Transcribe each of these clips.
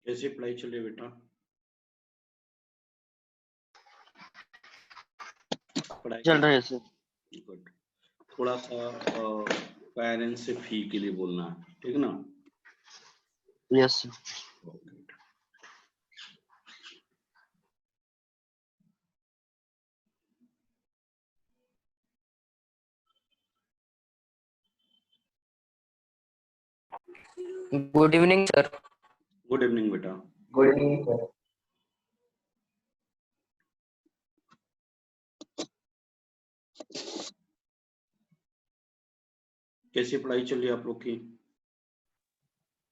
कैसी पढ़ाई चल रही है बेटा? पढ़ाई चल रही है सर। गुड। थोड़ा सा पेरेंट्स से फी के लिए बोलना है, ठीक ना? Yes sir. Good evening sir. Good evening बेटा। Good evening sir. कैसी पढ़ाई चल रही है आप लोग की?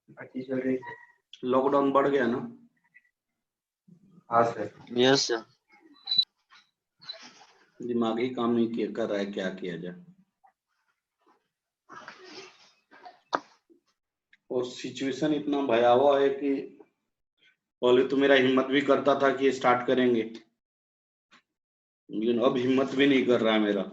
अच्छी चल रही है। लॉकडाउन बढ़ गया ना? हाँ सर। Yes sir. दिमाग ही काम नहीं किया कर रहा है, क्या किया जाए। और सिचुएशन इतना भयावह है कि पहले तो मेरा हिम्मत भी करता था कि स्टार्ट करेंगे, लेकिन अब हिम्मत भी नहीं कर रहा है मेरा।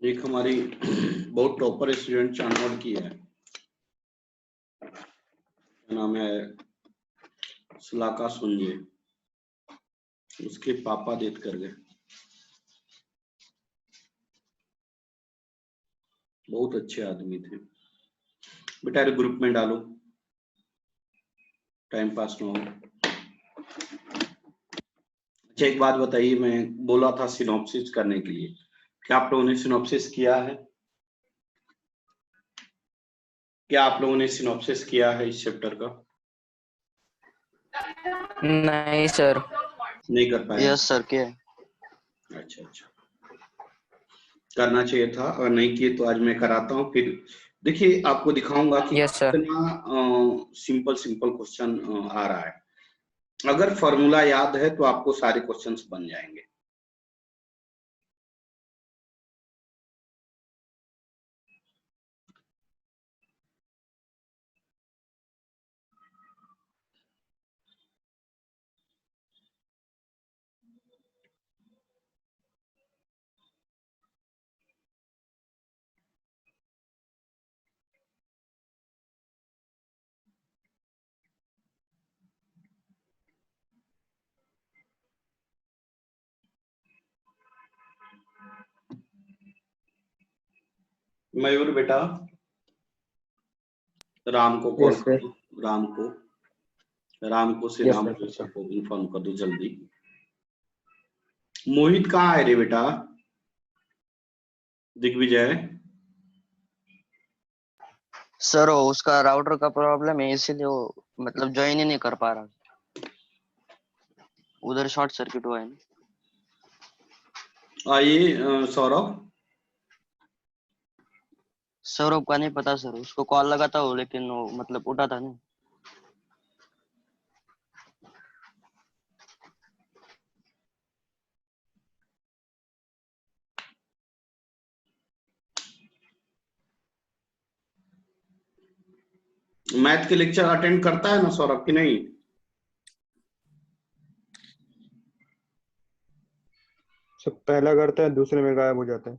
एक हमारी बहुत टॉपर स्टूडेंट चांदोद की है, नाम है सुलाका सुंजे। उसके पापा डेथ कर गए। बहुत अच्छे आदमी थे। बेटा ग्रुप में डालो, टाइम पास ना हो। अच्छा एक बात बताइए, मैं बोला था सिनॉप्सिस करने के लिए, क्या आप लोगों ने सिनॉप्सिस किया है? क्या आप लोगों ने सिनॉप्सिस किया है इस चैप्टर का? नहीं सर। नहीं कर पाए? यस सर क्या? अच्छा अच्छा, करना चाहिए था, और नहीं किए तो आज मैं कराता हूँ। फिर देखिए आपको दिखाऊंगा कि यस सर। कितना सिंपल सिंपल क्वेश्चन आ रहा है। अगर फॉर्मूला याद है तो आपको सारे क्वेश्चंस बन जाएंगे। मयूर बेटा, राम को कॉल Yes, sir. करो, राम को श्री Yes, राम sir. सबको इन्फॉर्म कर दो जल्दी। मोहित कहाँ है रे बेटा? दिग्विजय सर उसका राउटर का प्रॉब्लम है, इसीलिए वो मतलब ज्वाइन ही नहीं कर पा रहा। उधर शॉर्ट सर्किट हुआ है ना। आइए सौरभ। सौरभ का नहीं पता सर, उसको कॉल लगा था वो, लेकिन वो मतलब उठा था नहीं। मैथ के लेक्चर अटेंड करता है ना सौरभ की नहीं? सब पहला करता है, दूसरे में गायब हो जाता है।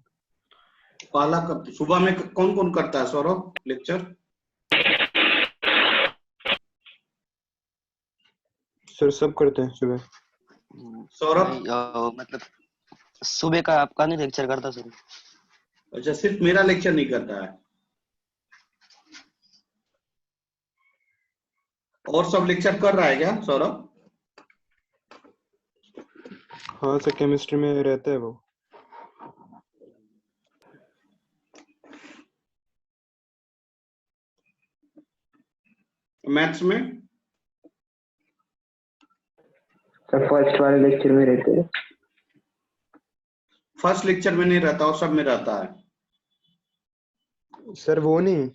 पहला सुबह में कौन कौन करता है सौरभ लेक्चर? सर सब करते हैं सुबह। सौरभ मतलब सुबह का आपका नहीं लेक्चर करता सर। अच्छा, सिर्फ मेरा लेक्चर नहीं करता है, और सब लेक्चर कर रहा है क्या सौरभ? हाँ सर, केमिस्ट्री में रहता है वो। मैथ्स में? सर फर्स्ट वाले लेक्चर में रहते हैं। फर्स्ट लेक्चर में नहीं रहता और सब में रहता है। सर वो नहीं,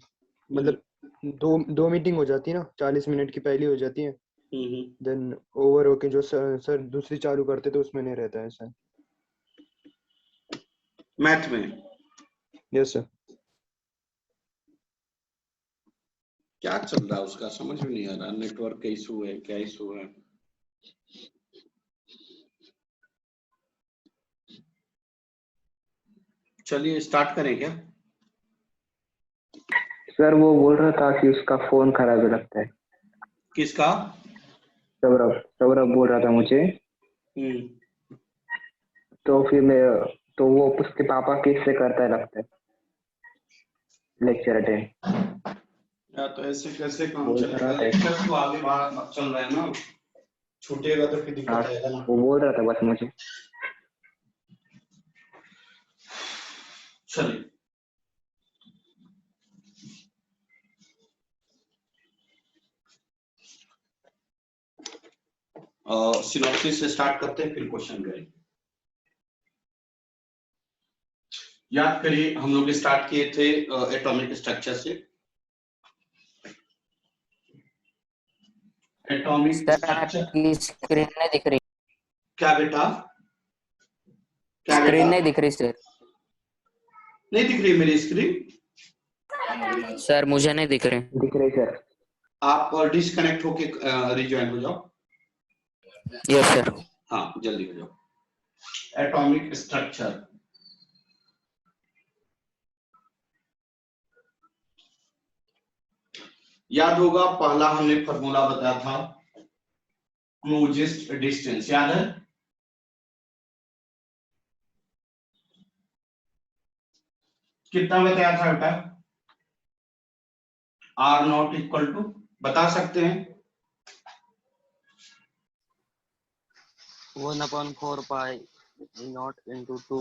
मतलब दो मीटिंग हो जाती है ना, 40 मिनट की पहली हो जाती है, हम्म। देन ओवर होके जो सर दूसरी चालू करते तो उसमें नहीं रहता है ऐसा। मैथ में यस सर। क्या चल रहा है उसका समझ में नहीं आ रहा, नेटवर्क का इशू है क्या इशू है। चलिए स्टार्ट करें क्या। सर वो बोल रहा था कि उसका फोन खराब है लगता है। किसका। सौरभ सौरभ बोल रहा था मुझे। तो फिर मैं तो वो उसके पापा किससे करता है लगता है लेक्चर अटेंड। या तो ऐसे कैसे काम बोल चलेगा, रहा था लेक्चर तो आगे बाहर चल रहा है ना, छूटेगा तो फिर हाँ, दिक्कत आएगा ना। वो बोल रहा था बस मुझे। चलिए सिनॉप्सिस से स्टार्ट करते हैं फिर क्वेश्चन करेंगे। याद करिए हम लोग स्टार्ट किए थे एटॉमिक स्ट्रक्चर से। Atomic sir structure. आपकी स्क्रीन नहीं दिख रही। क्या बेटा, क्या बेटा, स्क्रीन नहीं दिख रही सर। नहीं दिख रही मेरी स्क्रीन। सर मुझे नहीं दिख रही। दिख रही सर। आप डिस्कनेक्ट होके रिज्वाइन हो जाओ। Yes sir. हाँ जल्दी हो जाओ। एटॉमिक स्ट्रक्चर, याद होगा पहला हमने फॉर्मूला बताया था क्लोजेस्ट डिस्टेंस, याद है। कितना बताया था बेटा, आर नॉट इक्वल टू, बता सकते हैं। 1/4 pi naught into 2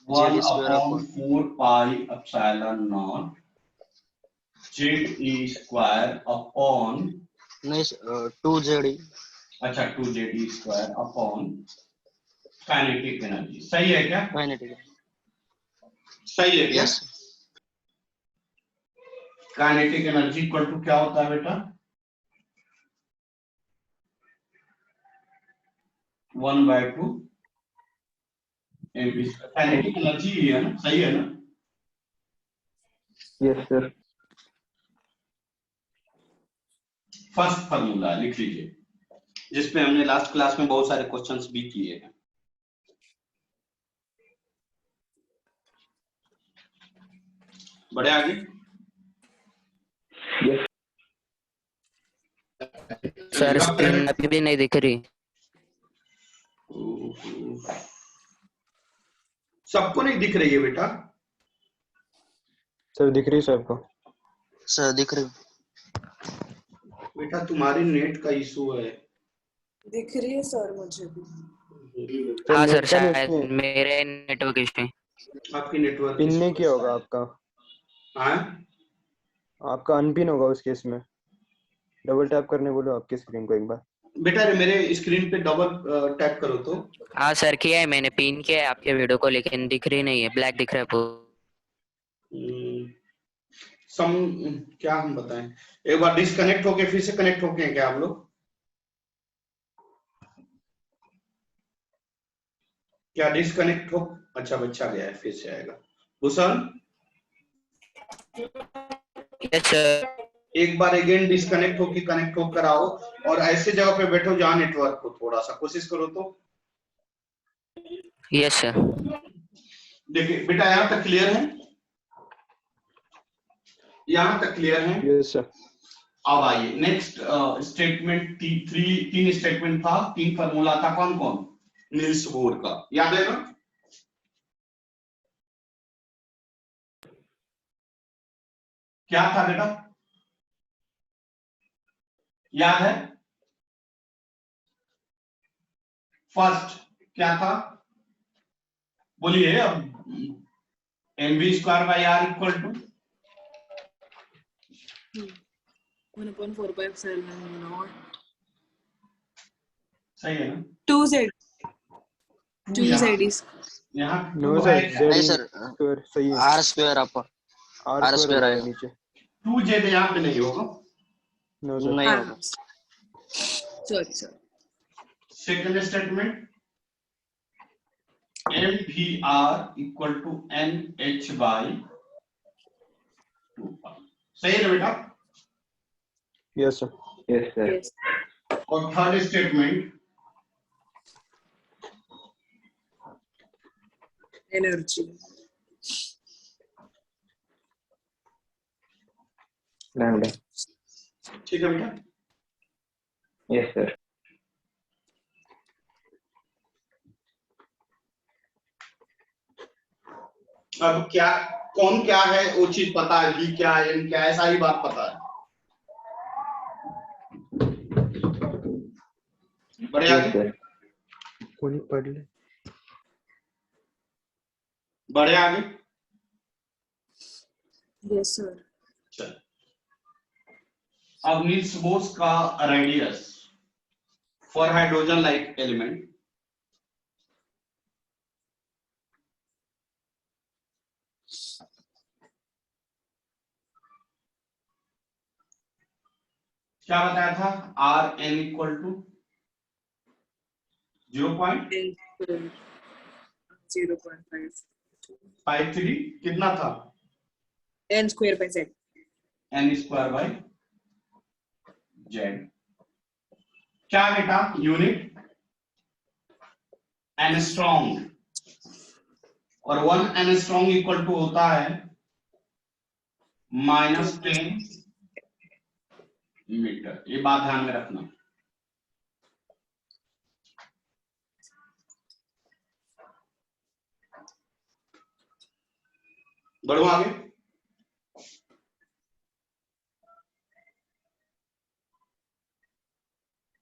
1 Z square upon upon 4 pi epsilon naught Z E square upon, नहीं 2 जेड। अच्छा 2 Z E square upon kinetic energy. सही है क्या, काइनेटिक। सही है क्या। Yes. Kinetic energy equal to क्या होता है बेटा, 1/2 mv। काइनेटिक एनर्जी ही है ना, सही है ना। Yes sir. फर्स्ट फार्मूला लिख लीजिए, जिसपे हमने लास्ट क्लास में बहुत सारे क्वेश्चंस भी किए हैं। बढ़े आगे। यस सर स्क्रीन अभी भी नहीं दिख रही। सबको नहीं दिख रही है बेटा। सर दिख रही है सबको। सर दिख रही। बेटा तुम्हारे नेट का इशू है। दिख रही है सर मुझे भी। सर हाँ सर नेट का नहीं, शायद उसमें मेरे नेटवर्क इशू है। आपकी नेटवर्क पिन नहीं इशू किया होगा आपका। हाँ आपका अनपिन होगा उस केस में। डबल टैप करने बोलो आपकी स्क्रीन को एक बार। बेटा मेरे स्क्रीन पे डबल टैप करो तो। हाँ सर किया है मैंने, पिन किया है आपके वीडियो को, लेकिन दिख रही नहीं है, ब्लैक दिख रहा है सम क्या हम बताएं, एक बार डिस्कनेक्ट होके फिर से कनेक्ट होके हैं क्या आप लोग, क्या डिस्कनेक्ट हो। अच्छा बच्चा गया है, फिर से आएगा। Bhushan yes sir. एक बार अगेन डिस्कनेक्ट होके कनेक्ट होकर आओ, और ऐसे जगह पे बैठो जहां नेटवर्क हो, थोड़ा सा कोशिश करो तो। Yes sir. देखिए बेटा यहाँ तक क्लियर है, यहाँ तक क्लियर है। Yes sir. अब आइए नेक्स्ट स्टेटमेंट, तीन स्टेटमेंट था, 3 फार्मूला था, कौन कौन, नील्स बोर का, याद है ना। क्या था बेटा, याद है। फर्स्ट क्या था, बोलिए अब। mv²/r = 1/4 by epsilon naught सही है ना। 2z 2z is यहाँ नो 2 सर है क्या? जेड नहीं सर स्क्वायर सही है। R square upon r R square square होगा आएगा। नीचे। 2 जेड यहाँ पे नहीं होगा। No sir. नहीं हाँ होगा। Sorry sorry second statement MVR equal to NH by 2 सही है ना बेटा? Yes sir. Yes sir. Yes और थर्ड स्टेटमेंट एनर्जी लैम्डा। ठीक है बेटा? Yes sir. अब क्या कौन क्या है वो चीज पता है, V क्या है, N क्या है, सारी बात पता है। बढ़े यस आगे, सर। कोई पढ़ ले। बढ़े आगे। यस सर चल, अब नील्स बोर्स का radius for hydrogen like element क्या बताया था? RN इक्वल टू 0.53 0.5 कितना था? n square by z N square by Z. क्या बेटा? यूनिट एंगस्ट्रॉम, और 1 एंगस्ट्रॉम इक्वल टू होता है -10 मीटर। ये बात ध्यान में रखना। बढ़ो आगे।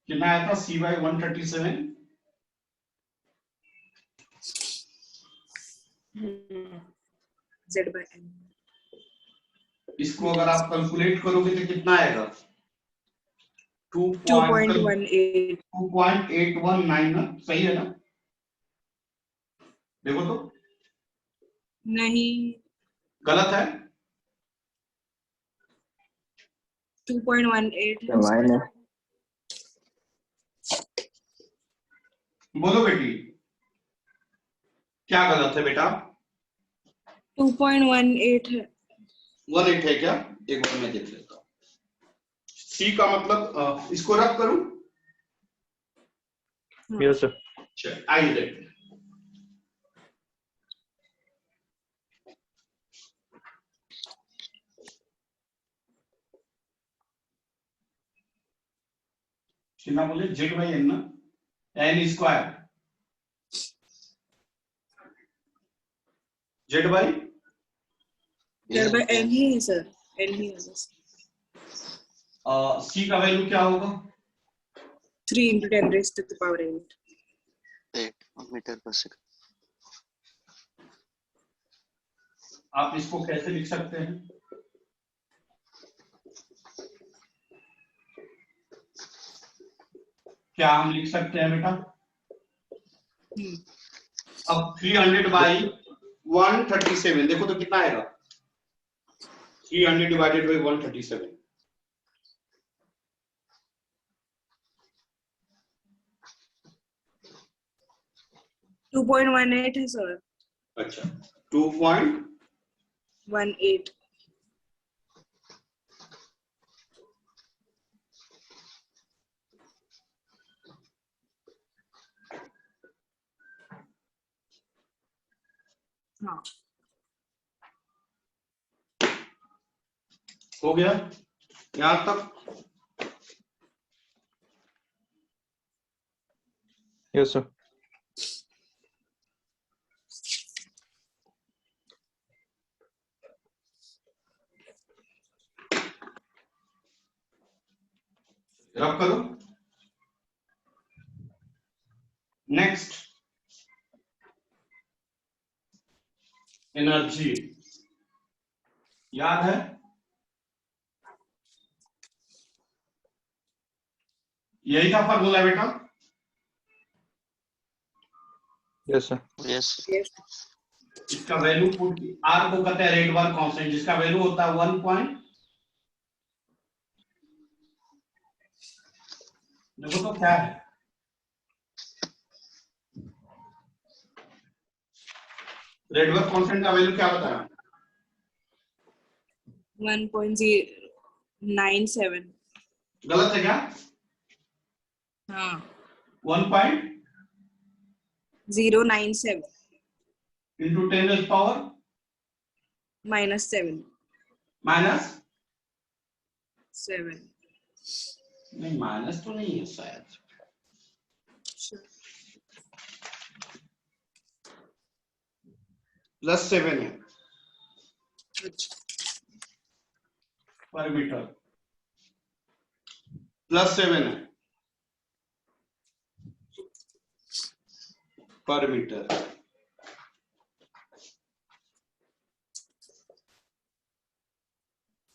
कितना आया था? C/137। z by n इसको अगर आप कैलकुलेट करोगे तो कितना आएगा? 2.18 2.819 सही है ना? देखो तो नहीं गलत है? 2.18 तो माइनस बोलो बेटी, क्या गलत है बेटा? 2.18 है 18 है क्या? एक बार मैं देख लेता हूँ। C का मतलब इसको रब करूं? Yes sir. चल आइए देखते हैं। कितना बोले? Z/N ना, N square Z by z by n ही है सर n ही है बस C का वैल्यू क्या होगा? 3 into 10 raised to the power 8 8 metre पर सेकंड। आप इसको कैसे लिख सकते हैं? क्या हम लिख सकते हैं बेटा? अब 300 बाई 137 देखो तो कितना आएगा? 300 डिवाइडेड बाई 137 2.18 है सर अच्छा 2.18 हाँ हो गया यहां तक? Yes sir. रब करो। नेक्स्ट एनर्जी याद है? यही था फॉर्मूला बेटा? Yes sir. यस। इसका वैल्यू पुट R को कहते हैं रेट वर्क कांस्टेंट, जिसका वैल्यू होता है 1.0 देखो तो क्या है, रेडवर्क कांस्टेंट का वैल्यू क्या बताया? 1.097. गलत है क्या? हाँ 1.097 097 into 10 raised power -7 माइनस, 7. नहीं माइनस तो नहीं है शायद, +7 है पर मीटर, +7 है पर मीटर।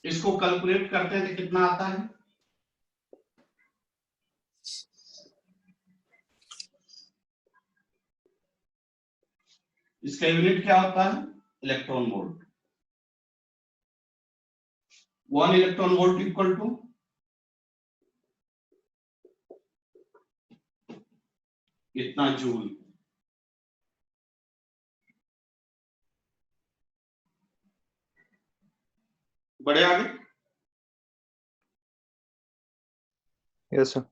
इसको कैलकुलेट करते हैं तो कितना आता है? इसका यूनिट क्या होता है? Electron volt. 1 electron volt equal to इतना जूल। बढ़े आगे। Yes sir.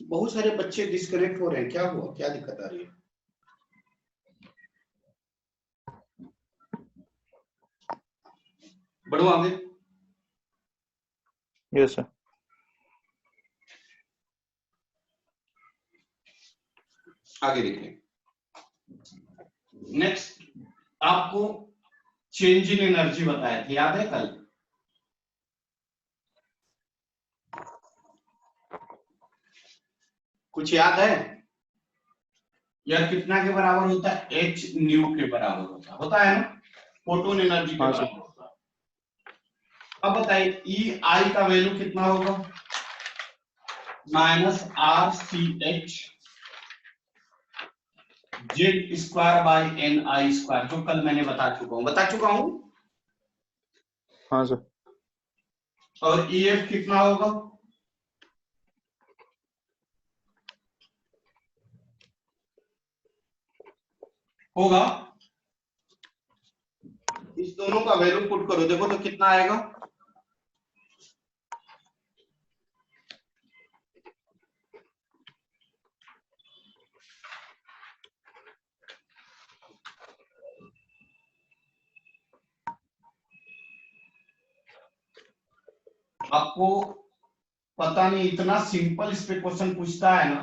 बहुत सारे बच्चे डिस्कनेक्ट हो रहे हैं, क्या हुआ, क्या दिक्कत आ रही है? बढ़ो आगे। Yes sir. आगे देखें। नेक्स्ट आपको चेंज इन एनर्जी बताया था, याद है कल? कुछ याद है? यह कितना के बराबर होता है? h न्यू के बराबर होता है ना, फोटोन एनर्जी के हाँ बराबर होता है। अब बताइए ई आई का वैल्यू कितना होगा? -RCH Z square by NI², जो कल मैंने बता चुका हूं। हाँ सर। और EF कितना होगा? इस दोनों का वैल्यू पुट करो, देखो तो कितना आएगा? आपको पता नहीं, इतना सिंपल इस पे क्वेश्चन पूछता है ना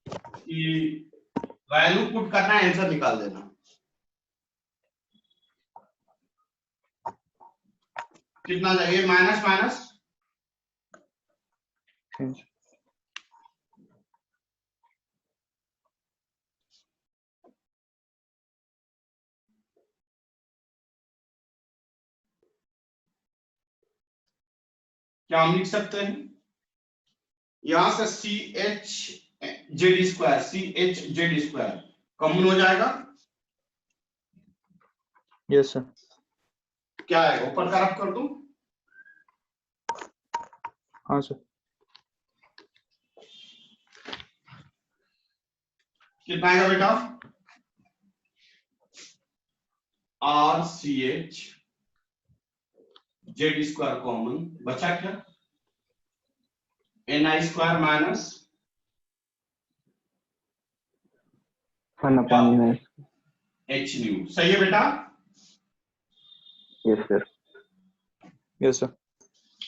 कि वैल्यू पुट करना है, आंसर निकाल देना। कितना चाहिए? माइनस माइनस क्या हम लिख सकते हैं? यहां से CH जेड स्क्वायर कॉमन हो जाएगा। Yes sir. क्या है, ऊपर का रफ कर दूं? हाँ सर। कितना आएगा बेटा? RCH जेड स्क्वायर कॉमन, बचा क्या? NI² minus 1/9. H new. सही है बेटा? Yes sir. Yes sir.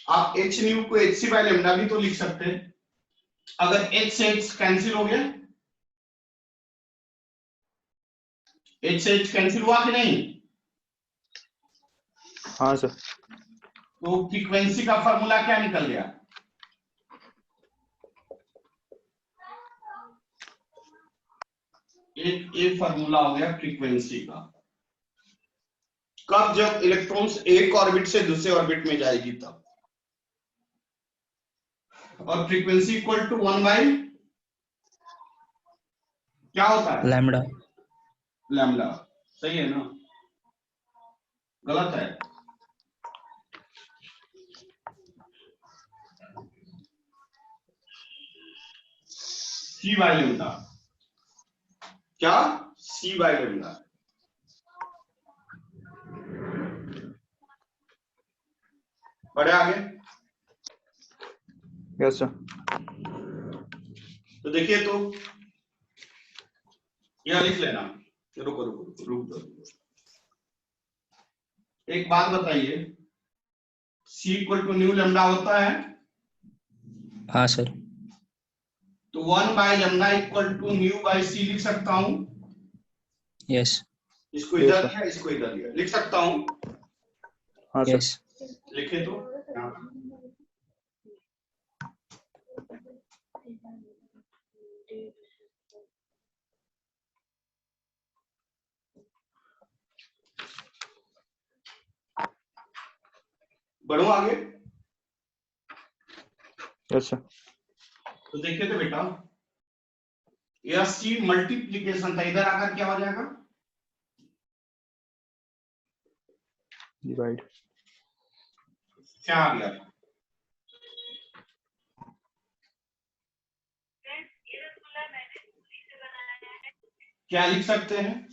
आप H न्यू को HC बाय लैम्डा भी तो लिख सकते हैं। अगर H से H कैंसिल हो गया, H से H कैंसिल हुआ कि नहीं? हाँ सर। तो फ्रीक्वेंसी का फॉर्मूला क्या निकल गया? एक ये फॉर्मूला हो गया फ्रीक्वेंसी का। कब? जब इलेक्ट्रॉन्स एक ऑर्बिट से दूसरे ऑर्बिट में जाएगी तब। और फ्रीक्वेंसी इक्वल टू 1 बाई क्या होता है? लैम्डा। लैम्डा। सही है ना? गलत है? सी बाय लेमडा, क्या सी बाय लेमडा। बढ़े आगे। Yes sir. तो देखिए, तो यह लिख लेना। रुको रुको रुको रुक दो। एक बात बताइए, c equal to nu lambda होता है। हाँ सर। तो 1 by lambda equal to nu by c लिख सकता हूं। यस इसको Yes, इधर sir. लिया, इसको इधर लिया, लिख सकता हूं। हाँ सर। यस लिखे तो बढ़ो आगे। Yes sir. तो देखिए तो बेटा, यह सी मल्टीप्लीकेशन था, इधर आकर क्या हो जाएगा, डिवाइड। क्या आ गया, क्या लिख सकते हैं,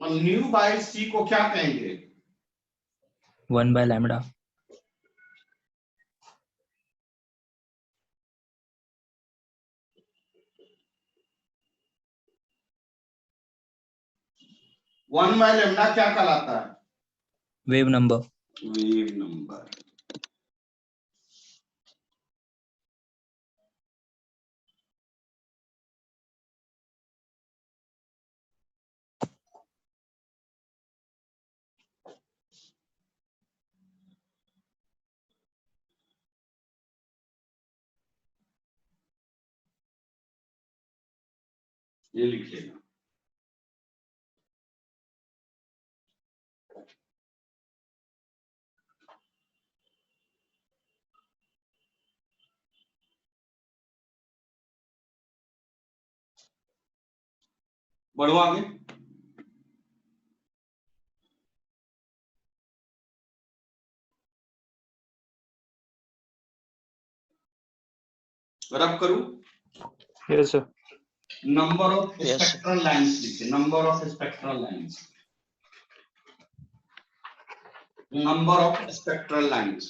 और न्यू बाय सी को क्या कहेंगे, 1 by lambda। 1 बाय लेमडा क्या कहलाता है, वेव नंबर। Wave number. ये लिख लेना। बढ़ो आगे। रब करूं, yes sir. Number of Yes. Spectral lines लिखिए, number of spectral lines, number of spectral lines.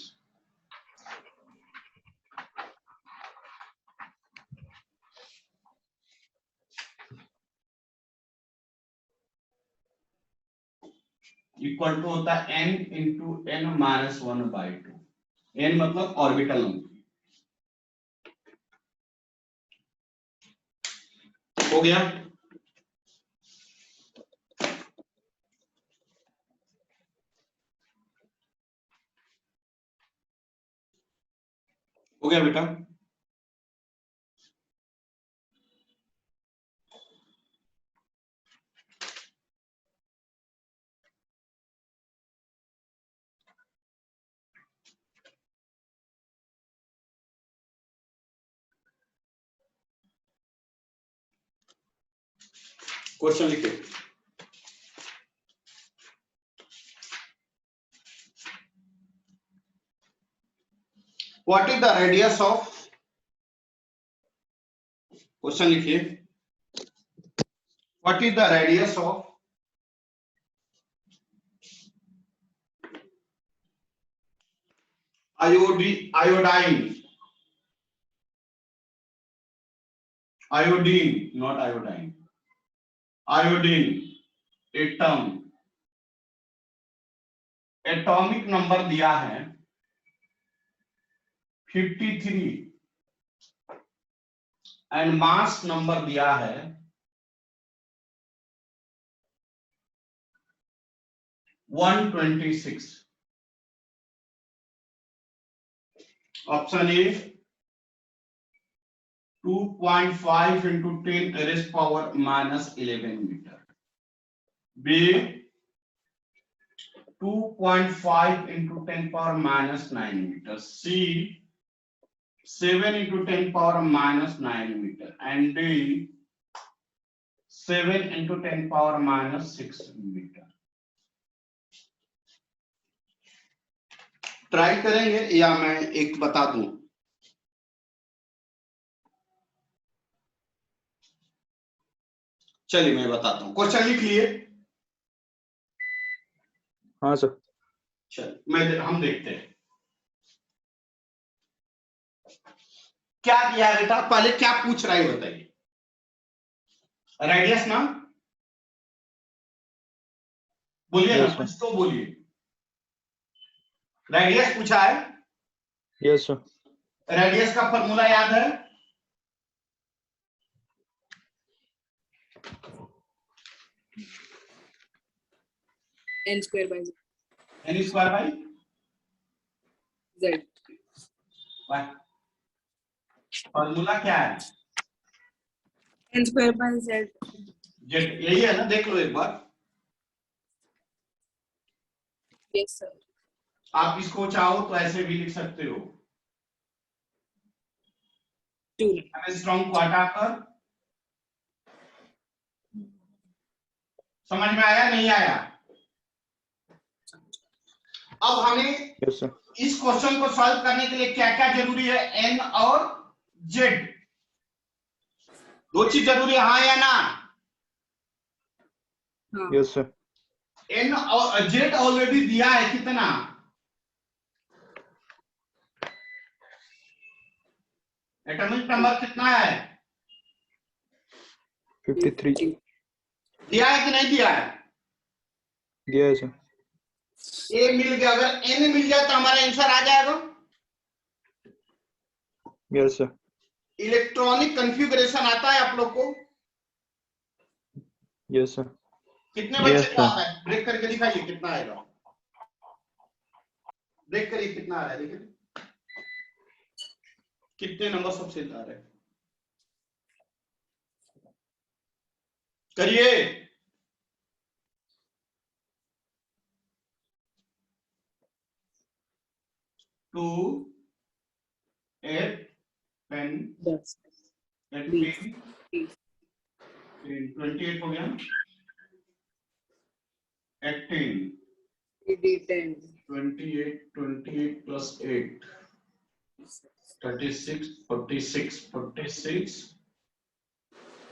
Equal to होता है n into n minus 1/2। n मतलब ऑर्बिटल नंबर। हो गया। हो गया बेटा। क्वेश्चन लिखिए। What is the radius of, question लिखिए, what is the radius of iodine, not iodine, iodine atom, atomic number दिया है 53 एंड मास नंबर दिया है 126। Option A 2.5 into 10 raised power minus 11 meter, B 2.5 into 10 power minus 9 meter, C 7 into 10 power minus 9 meter, and D 7 into 10 power minus 6 meter। Try करेंगे या मैं एक बता दूं, चलिए मैं बताता हूँ, क्वेश्चन लिख लिए। हाँ सर। चल हम देखते हैं क्या दिया है बेटा, पहले क्या पूछ रहा है बताइए। रेडियस ना बोलिए ना, यस सर। कुछ तो बोलिए। रेडियस पूछा है। Yes sir. रेडियस का फॉर्मूला याद है? n square by N square by z. Formula क्या है? n square by z. Z, यही है ना, देख लो एक बार। Yes sir. आप इसको चाहो तो ऐसे भी लिख सकते हो, 2. स्ट्रॉन्ग को हटाकर। समझ में आया नहीं आया? अब हमें यस सर। इस क्वेश्चन को सॉल्व करने के लिए क्या क्या जरूरी है? एन और जेड, दो चीज जरूरी है, हाँ या ना? हाँ. Yes sir. एन और जेड ऑलरेडी दिया है, कितना? एटॉमिक नंबर कितना है? 53 दिया है कि नहीं दिया है? दिया है सर। ए मिल गया, अगर एन मिल जाए तो हमारा आंसर आ जाएगा। Yes sir. इलेक्ट्रॉनिक कॉन्फ़िगरेशन आता है आप लोग को? Yes sir. कितने Yes, बच्चे को sir. आता है? ब्रेक करके दिखाइए कितना आएगा, ब्रेक करिए कितना आ रहा है, देखिए कितने नंबर सबसे आ रहे हैं, करिए। To 8 10 Yes. 18 28 हो गया, 18 D10. 28 plus 8 36 46 46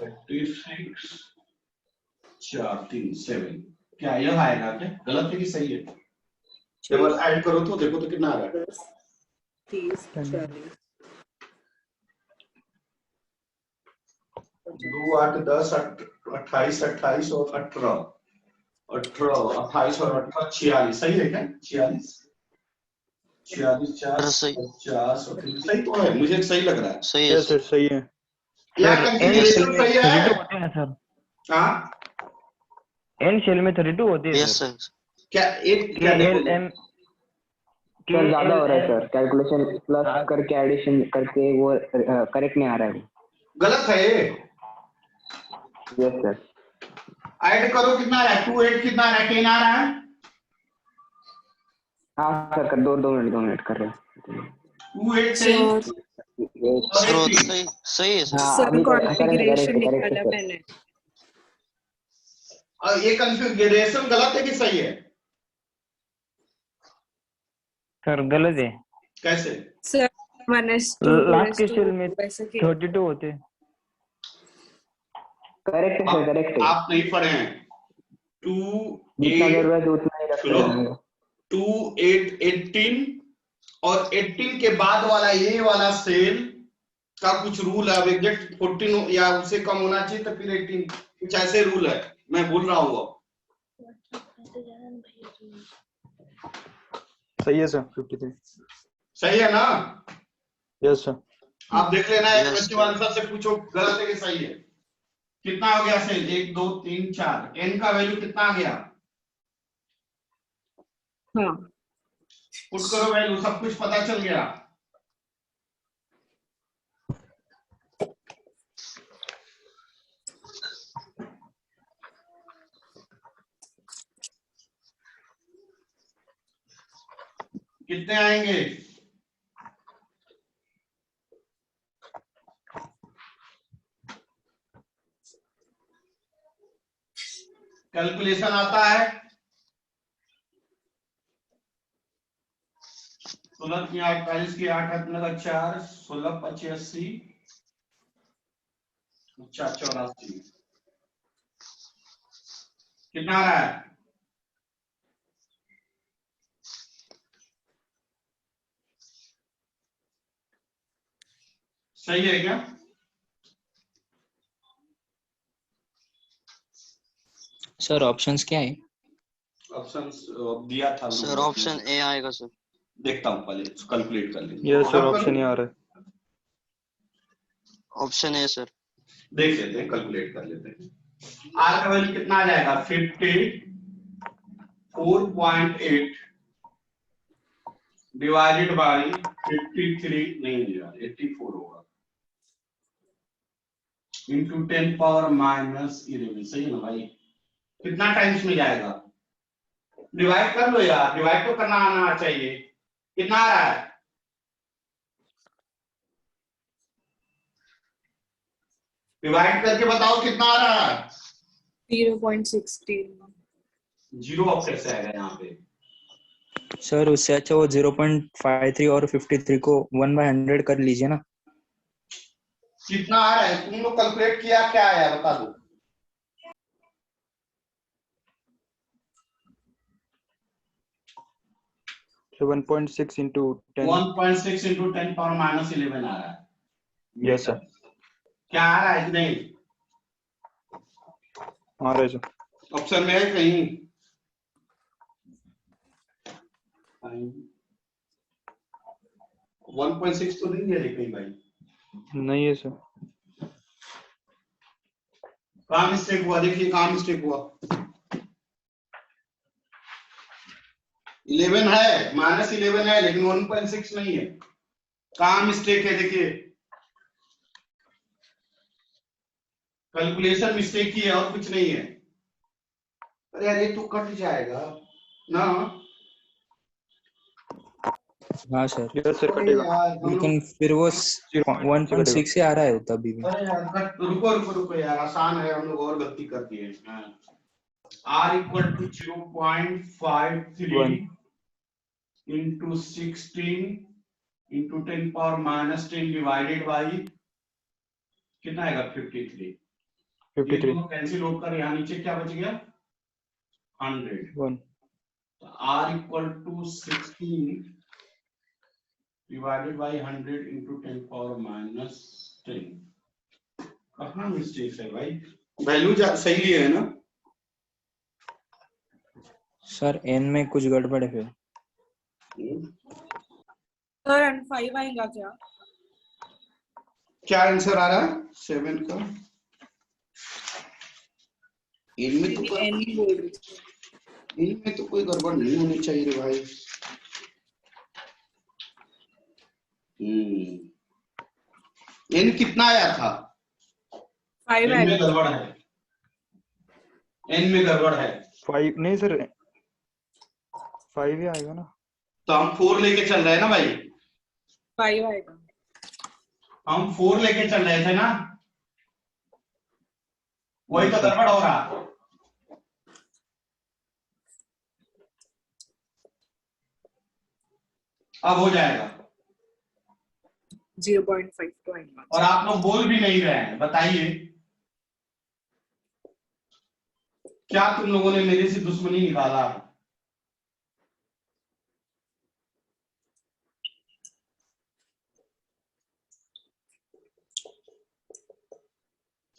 36 4 3 7। क्या यह आएगा क्या? गलत है कि सही है? टेबल ऐड करो तो देखो तो कितना आ रहा है। 10, 30, 40. 2 8 10 28 28 और 18 18 28 और 18 46। सही है क्या? 46 46 4 सही 50 और 3 सही तो है, मुझे सही लग रहा है। सही है यस सर सही है। या सर एन कंफिगरेशन शेल में सही है? 32 होते हैं सर। हाँ एन शेल में 32 होते हैं यस सर। सर। क्या एक के क्या एल देखोगे? एम सर ज्यादा हो रहा है सर, कैलकुलेशन प्लस करके एडिशन करके वो करेक्ट नहीं आ रहा है। गलत है ये, यस सर। ऐड करो कितना आ रहा है? 2 8 कितना आ रहा है? 10 आ रहा है। हाँ सर कर 2 मिनट कर रहे हैं। 2 8 10 Sir, और स्रोत 18। सही सही है सर। हाँ sir अभी configuration करेक्ट निकाला सर। मैंने. और ये कंफिगरेशन गलत है कि सही है? सर गलत है। कैसे? Sir, 1:2 लास्ट के शेल 2:2 में वैसे किया. 32 होते हैं। करेक्ट है सर, करेक्ट है। आप नहीं पढ़े हैं। 2 जितना 8 जरूरत है उतना ही रखते सुनो, रहेंगे। 2 8 18 और 18 के बाद वाला ये वाला सेल का कुछ रूल है। अब एग्जैक्ट 14 या उससे कम होना चाहिए तो फिर 18, कुछ ऐसे रूल है, मैं भूल रहा हूँ। सही है सर 53। सही है ना? Yes sir. आप देख लेना, एक Yes, बच्चे sir. आंसर से पूछो गलत है कि सही है। कितना हो गया सेल? 1 2 3 4। एन का वैल्यू कितना आ गया? हाँ. पुट करो वैल्यू, सब कुछ पता चल गया। कितने आएंगे? कैलकुलेशन आता है? 16 की 48 की 8 8 4 16 25 80 84। कितना आ रहा है? सही है क्या? सर ऑप्शंस क्या है? ऑप्शन दिया था सर ऑप्शन ए आएगा सर। देखता हूँ पहले कैलकुलेट कर लेंगे। यस सर, कब ऑप्शन करूं? ही आ रहा है। Option A sir. देख लेते हैं, कैलकुलेट कर लेते हैं। आर का वैल्यू कितना आ जाएगा? 54.8 डिवाइडेड बाय 53 नहीं दिया, 84 होगा, इंटू 10 पावर माइनस 11। सही है ना भाई? कितना टाइम्स में जाएगा? डिवाइड कर लो यार, डिवाइड तो करना आना चाहिए। कितना आ रहा है? डिवाइड करके बताओ कितना आ रहा है? 0.16. जीरो ऑफ कैसे आएगा यहाँ पे? सर उससे अच्छा वो 0.53 और 53 को 1/100 कर लीजिए ना। कितना आ रहा है? तुम लोग कैलकुलेट किया क्या आया बता दो। 1.6 into 10। 1.6 इंटू 10 पावर माइनस 11 आ रहा है। यस सर, क्या आ रहा है कि नहीं? आ रहा है सर। ऑप्शन में है कहीं? 1.6 तो नहीं दिया कहीं भाई। नहीं है सर। कहाँ मिस्टेक हुआ? देखिए कहाँ मिस्टेक हुआ। 11 है, माइनस 11 है, लेकिन 1.6 नहीं है। कहाँ मिस्टेक है? देखिए कैलकुलेशन मिस्टेक की है और कुछ नहीं है। अरे यार ये तो कट जाएगा ना। हाँ सर, यस सर, अरे कटेगा। यार हम लोग, लेकिन फिर वो 0.1 से कटेगा। 1.6 से आ रहा है तभी भी। अरे यार रुको रुको रुको यार, आसान है, हम लोग और गलती कर दिए। R equal to 0.53 1। Into 16 into 10 power minus 10 divided by कितना आएगा? 53। ये 53। दोनों कैंसिल होकर यहाँ नीचे क्या बच गया? 100। 1। तो R equal to 16 divided by 100 into 10 power minus 10। कहाँ मिस्टेक है भाई? वैल्यू सही लिए है ना? सर एन में कुछ गड़बड़ है फिर। सर एंड 5 आएगा क्या? क्या आंसर आ रहा है 7 का? इनमें तो कोई, एन ही बोल रही थी। इनमें तो कोई गड़बड़ नहीं होनी चाहिए रे भाई। एन कितना आया था? 5 एन में आएगा। गड़बड़ है, एन में गड़बड़ है। 5 नहीं सर, 5 ही आएगा ना। तो हम 4 लेके चल रहे हैं ना भाई? 5 आएगा। हम 4 लेके चल रहे थे ना, वही तो गड़बड़ हो रहा। अब हो जाएगा। 0.5 तो आएगा। और आप लोग बोल भी नहीं रहे हैं, बताइए क्या तुम लोगों ने मेरे से दुश्मनी निकाला?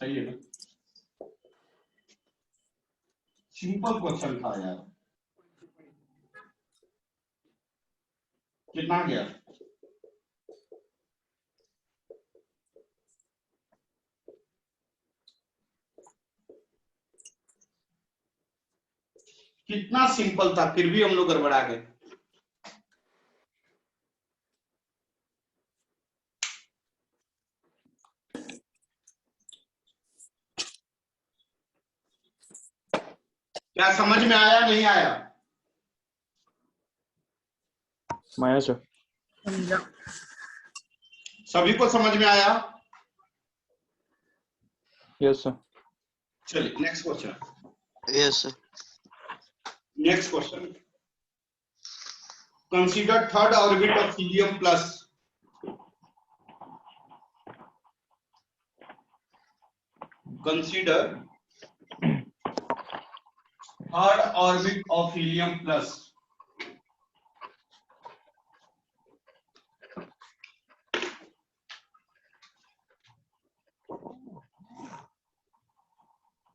सही है ना? सिंपल क्वेश्चन था यार। कितना गया? कितना सिंपल था, फिर भी हम लोग गड़बड़ा गए। क्या समझ में आया नहीं आया? माया सर। समझा। सभी को समझ में आया? Yes sir. चलिए next question. Yes sir. Next question, consider third orbit of helium plus. Consider third orbit of helium plus.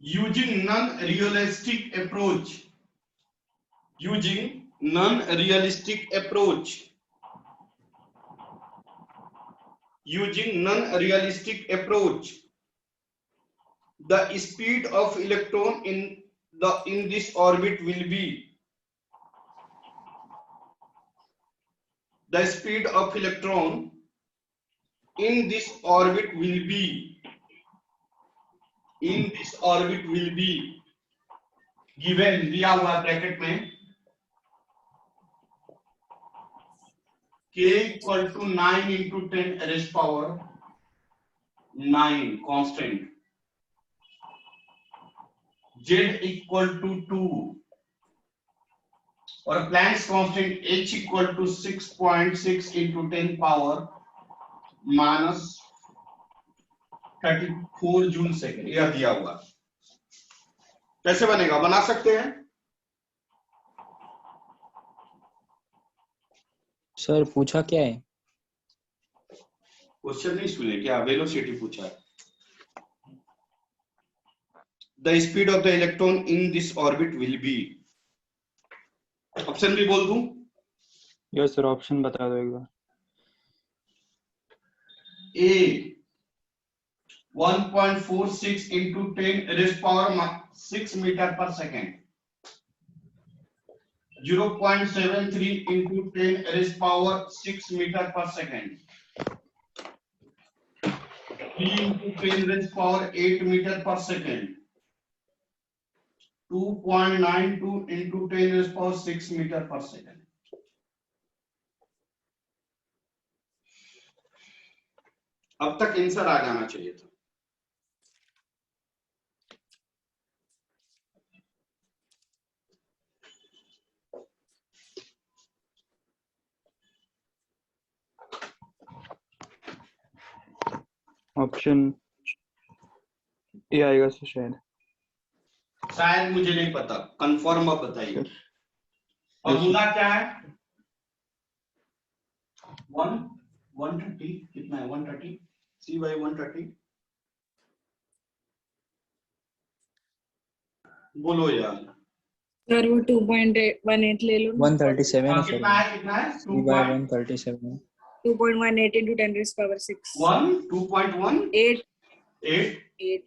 Using non-realistic approach. Using non-realistic approach. Using non-realistic approach, the speed of electron in this orbit will be. The speed of electron in this orbit will be. In this orbit will be given, दिया हुआ bracket में k equal to 9 into 10 raised power 9 constant, z equal to 2 और Planck's constant h equal to 6.6 into 10 power minus 34 joule second. यह दिया हुआ कैसे बनेगा, बना सकते हैं? सर पूछा क्या है? क्वेश्चन नहीं सुने क्या? वेलोसिटी पूछा है। The speed of the electron in this orbit will be. Option भी बोल दूं? यस सर, ऑप्शन बता दो एक बार। ए 1.46 into 10 raised power 6 meter per second, 0.73 into 10 raised power 6 meter per second, 3 into 10 raised power 8 meter per second, 2.92 into 10 raised power 6 meter per second. अब तक answer आ जाना चाहिए था। ऑप्शन ए आएगा सर शायद मुझे नहीं पता, कंफर्म आप बताइए। फॉर्मूला क्या है? 130 कितना है? 130 c by 130 बोलो यार। सर वो 2.18 ले लो। 137 है सर। कितना है? कितना है? 137 2.18 into 10 raised power 6. 2.1 8 8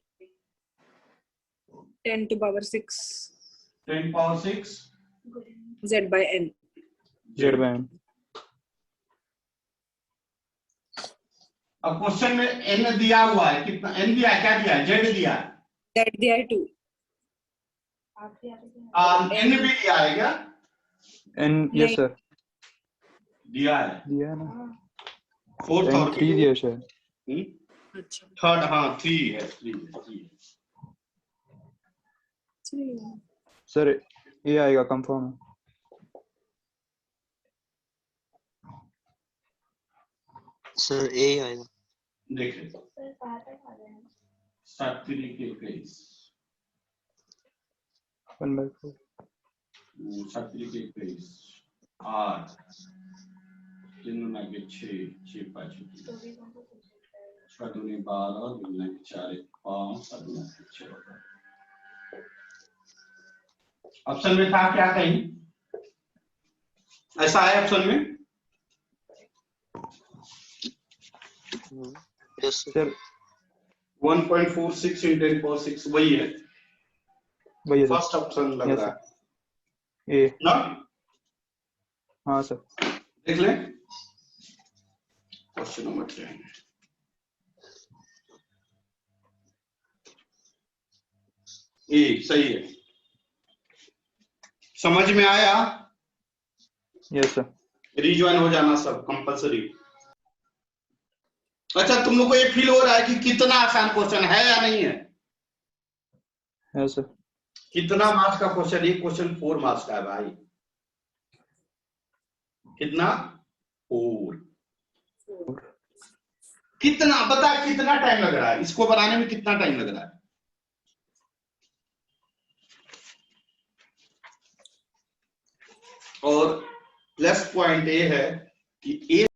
10 to power 6 10 power 6 z by n. Z by n. अब क्वेश्चन में n दिया हुआ है, कितना n दिया है? क्या दिया है? z दिया है। z दिया है 2. n भी दिया है क्या? एन यस सर दिया है। दिया है ना। फोर्थ और 3 दिया शायद। अच्छा थर्ड, हाँ 3 है। 3 सर ये आएगा कंफर्म है। सर ए आएगा। देख ले 7 3 के 21 1/4 7 3 के 21 8 3 9 के 6 6 5 6 2 12 2 9 के 4 5 7 9 के 6। ऑप्शन में था क्या? कहीं ऐसा है ऑप्शन में? यस सर 1.46 × 10 power 6 वही है। वही है सर। फर्स्ट ऑप्शन लग Yes, रहा है ए। ना? हाँ सर। देख ले क्वेश्चन नंबर 10। ए सही है। समझ में आया? Yes sir. रिज्वाइन हो जाना सब कंपलसरी। अच्छा, तुम लोग को ये फील हो रहा है कि कितना आसान क्वेश्चन है या नहीं है? है सर। कितना मार्क्स का क्वेश्चन? ये क्वेश्चन 4 मार्क्स का है भाई। कितना? 4। कितना बता, कितना टाइम लग रहा है इसको बनाने में? कितना टाइम लग रहा है? और प्लस पॉइंट ये है कि ए